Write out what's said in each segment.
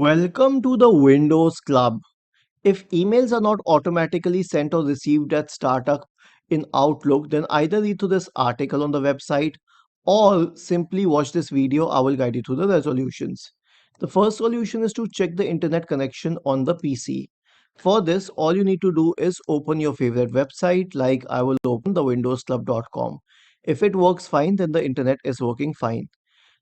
Welcome to the Windows Club. If emails are not automatically sent or received at startup in Outlook, then either read through this article on the website or simply watch this video. I will guide you through the resolutions. The first solution is to check the internet connection on the PC. For this, all you need to do is open your favorite website, like I will open the windowsclub.com. If it works fine, then the internet is working fine.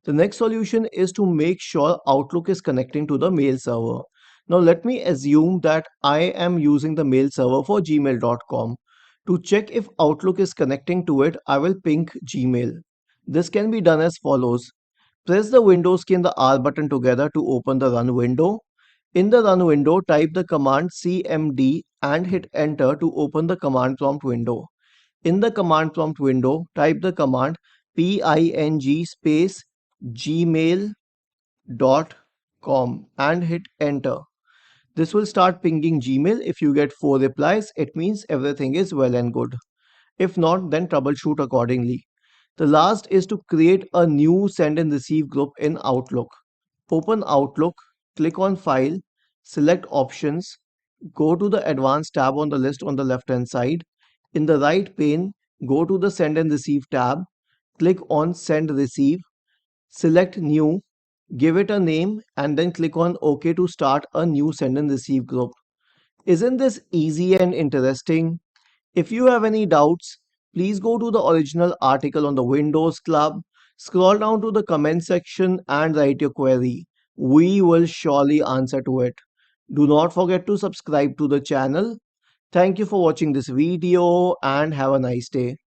The next solution is to make sure Outlook is connecting to the mail server. Now let me assume that I am using the mail server for gmail.com. To check if Outlook is connecting to it, I will ping Gmail. This can be done as follows. Press the Windows key and the R button together to open the run window. In the run window, type the command cmd and hit enter to open the command prompt window. In the command prompt window, type the command ping space gmail.com and hit enter. This will start pinging Gmail. If you get 4 replies, it means everything is well and good. If not, then troubleshoot accordingly. The last is to create a new send and receive group in Outlook. Open Outlook, click on File, select Options, go to the Advanced tab on the list on the left hand side. In the right pane, go to the Send and Receive tab, click on Send Receive, select New, give it a name, and then click on OK to start a new send and receive group. Isn't this easy and interesting? If you have any doubts, please go to the original article on the Windows Club, scroll down to the comment section and write your query. We will surely answer to it. Do not forget to subscribe to the channel. Thank you for watching this video and have a nice day.